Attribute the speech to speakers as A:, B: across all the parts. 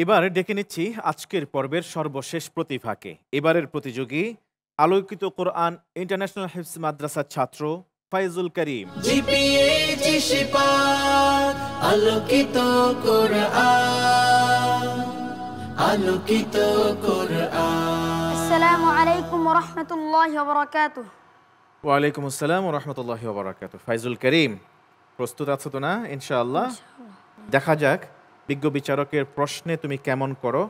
A: এবার ডেকে নিচ্ছি আজকের পর্বের সর্বশেষ প্রতিভাকে। এবারের প্রতিযোগী আলোকিত কোরআন ইন্টারন্যাশনাল হিফজ মাদ্রাসার ছাত্র ফাইজুল করিম।
B: জিপিএ শিপাত আলোকিত কোরআন, আলোকিত কোরআন।
C: আসসালামু আলাইকুম ওয়া রাহমাতুল্লাহি ওয়া বারাকাতুহু।
A: ওয়ালাইকুম আসসালাম ওয়া রাহমাতুল্লাহি ওয়া বারাকাতুহু। ফাইজুল করিম, প্রস্তুত আছো তো না? ইনশাআল্লাহ। দেখা যাক বিজ্ঞ বিচারকের প্রশ্নে তুমি কেমন করো।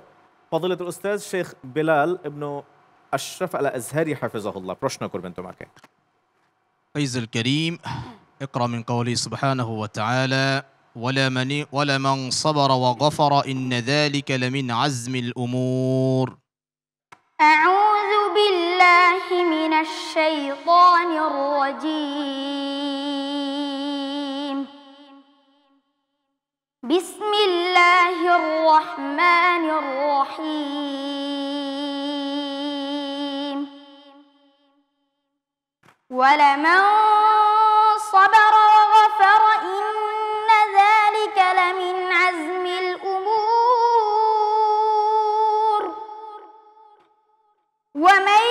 A: ফজলাতুল উস্তাদ শেখ বেলাল ইবনু আশরাফ আল আজহারি হাফিজাহুল্লাহ প্রশ্ন করবেন তোমাকে।
D: فيز الكريم اقرأ من قوله سبحانه وتعالى ولمن صبر وغفر إن ذلك لمن عزم الأمور.
C: أعوذ بالله من الشيطان الرجيم. بسم الله الرحمن الرحيم. ولمن صبر وغفر إن ذلك لمن عزم الأمور. ومن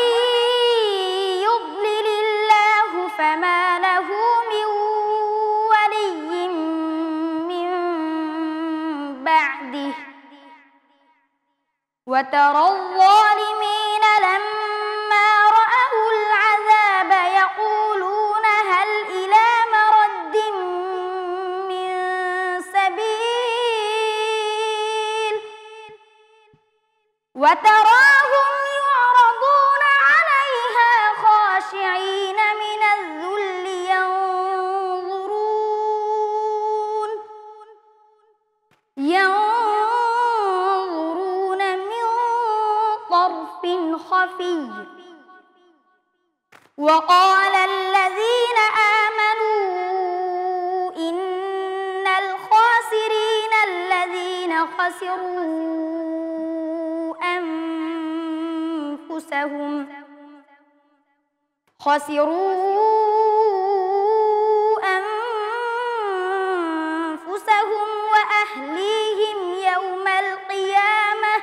C: يضلل الله فما له من ولي من بعده. وترى الظالمين لما رأوا العذاب يقولون هل إلى مرد من سبيل. وتراهم يعرضون عليها خاشعين من الذل ينظرون من طرف خفي. وقال الذين آمنوا إن الخاسرين الذين خسروا أنفسهم وأهليهم يوم القيامة.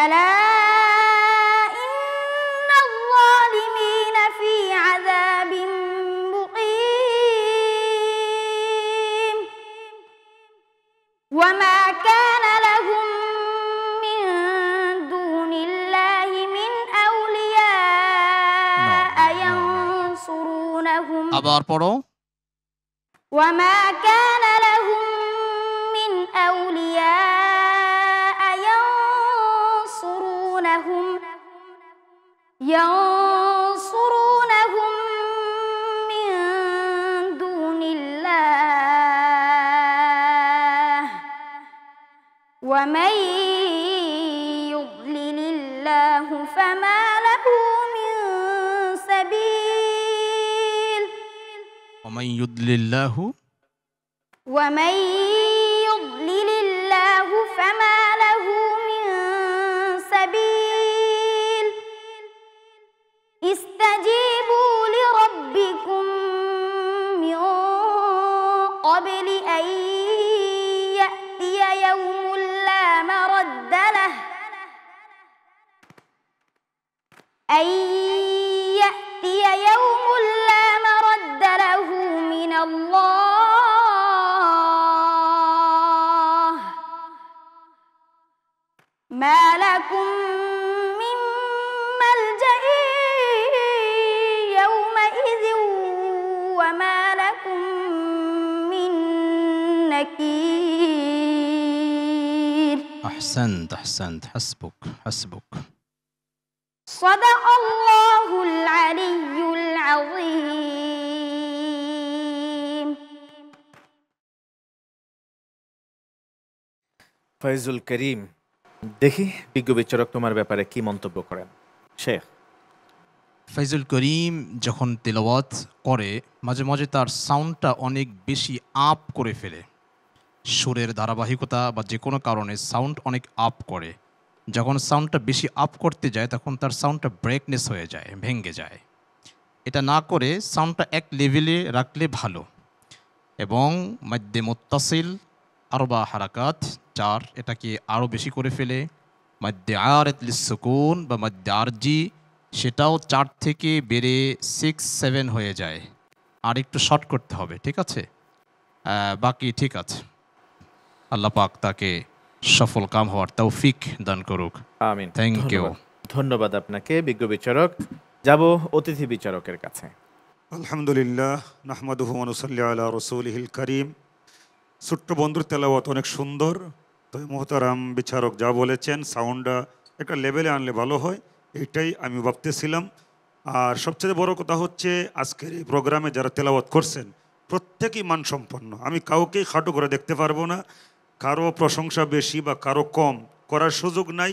C: ألا إن الظالمين في عذاب مقيم. وما كان لهم من دون الله من أولياء ينصرونهم.
D: আবার পড়ো।
C: وما كان لهم من أولياء ينصرونهم من دون الله. ومن يضلل الله فما له من سبيل.
D: ومن يضلل الله
C: فما له من سبيل. استجيبوا لربكم من قبل أن يأتي يوم لا مرد له. من الله. ما لكم من ملجأ يومئذ وما لكم من نكير.
D: أحسنت حسبك.
C: صدق الله العلي العظيم.
A: ফাইজুল করিম, দেখি বিজ্ঞ বিচারক তোমার ব্যাপারে কি মন্তব্য করেন। শেখ
D: ফাইজুল করিম যখন তেলাওয়াত করে মাঝে মাঝে তার সাউন্ডটা অনেক বেশি আপ করে ফেলে। সুরের ধারাবাহিকতা বা যে কোনো কারণে সাউন্ড অনেক আপ করে। যখন সাউন্ডটা বেশি আপ করতে যায় তখন তার সাউন্ডটা ব্রেকনেস হয়ে যায়, ভেঙে যায়। এটা না করে সাউন্ডটা এক লেভেলে রাখলে ভালো এবং মধ্যে মুত্তাসিল আরবা হারাকাত 4, এটাকে আরও বেশি করে ফেলে। মাদ্দে আরেত লিসসুকুন বা মাদ্দে আরজি, সেটাও 4 থেকে বেড়ে 6, 7 হয়ে যায়। আর একটু শর্ট করতে হবে, ঠিক আছে? বাকি ঠিক আছে। আল্লাহ পাক তাকে সফল কাম হওয়ার তৌফিক দান করুক।
A: আমিন।
D: Thank you.
A: ধন্যবাদ আপনাকে বিজ্ঞ বিচারক। যাব অতিথি বিচারকের কাছে।
E: আলহামদুলিল্লাহ নাহমাদুহু ওয়া নুসাল্লি আলা রাসূলিহিল কারীম। ছোট্ট বন্ধুর তেলাওয়াত অনেক সুন্দর। তবে মোহতারাম বিচারক যা বলেছেন, সাউন্ডটা একটা লেভেলে আনলে ভালো হয়, এইটাই আমি ভাবতেছিলাম। আর সবচেয়ে বড় কথা হচ্ছে, আজকের এই প্রোগ্রামে যারা তেলাওয়াত করছেন প্রত্যেকেই মানসম্পন্ন। আমি কাউকেই খাটো করে দেখতে পারবো না, কারো প্রশংসা বেশি বা কারো কম করার সুযোগ নাই।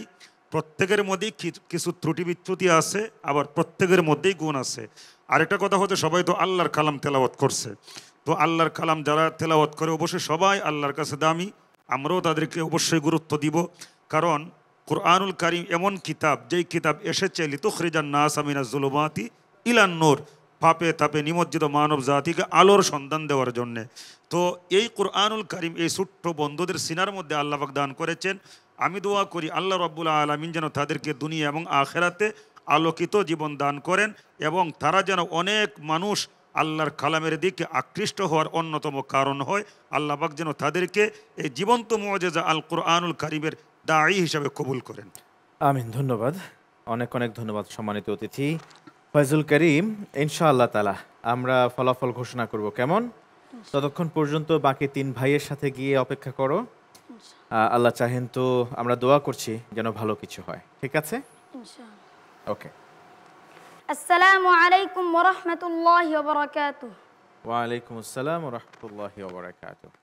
E: প্রত্যেকের মধ্যেই কিছু ত্রুটি বিচ্যুতি আছে, আবার প্রত্যেকের মধ্যেই গুণ আছে। আরেকটা কথা হচ্ছে, সবাই তো আল্লাহর কালাম তেলাওয়াত করছে। তো আল্লাহর কালাম যারা তেলাওয়াত করে অবশ্যই সবাই আল্লাহর কাছে দামি, আমরাও তাদেরকে অবশ্যই গুরুত্ব দিব। কারণ কুরআনুল কারীম এমন কিতাব, যেই কিতাব এসেছে লিতুখরিজান নাসা মিনাজ জুলুমাতি ইলান নূর, পাপে তাপে নিমজ্জিত মানব জাতিকে আলোর সন্ধান দেওয়ার জন্যে। তো এই কুরআনুল কারীম এই ছোট্ট বন্ধুদের সিনার মধ্যে আল্লাহ পাক দান করেছেন। আমি দোয়া করি আল্লাহ রাব্বুল আলামিন যেন তাদেরকে দুনিয়া এবং আখিরাতে আলোকিত জীবন দান করেন, এবং তারা যেন অনেক মানুষ আল্লাহর কালামের দিকে আকৃষ্ট হওয়ার অন্যতম কারণ হয়। আল্লাহ পাক যেন তাদেরকে এই জীবন্ত মুআজিজা আল কুরআনুল কারীমের দাঈ হিসাবে কবুল করেন।
A: আমিন। ধন্যবাদ, অনেক অনেক ধন্যবাদ সম্মানিত অতিথি ফয়জুল করিম। ইনশাআল্লাহ তাআলা আমরা ফলাফল ঘোষণা করব কেমন। ততক্ষণ পর্যন্ত বাকি 3 ভাইয়ের সাথে গিয়ে অপেক্ষা করো। আল্লাহ চাহেন তো আমরা দোয়া করছি যেন ভালো কিছু হয়। ঠিক আছে, ওকে।
C: আসসালামু আলাইকুম ওয়া রাহমাতুল্লাহি ওয়া বারাকাতুহু।
A: ওয়া আলাইকুম আসসালাম ওয়া রাহমাতুল্লাহি ওয়া বারাকাতুহু।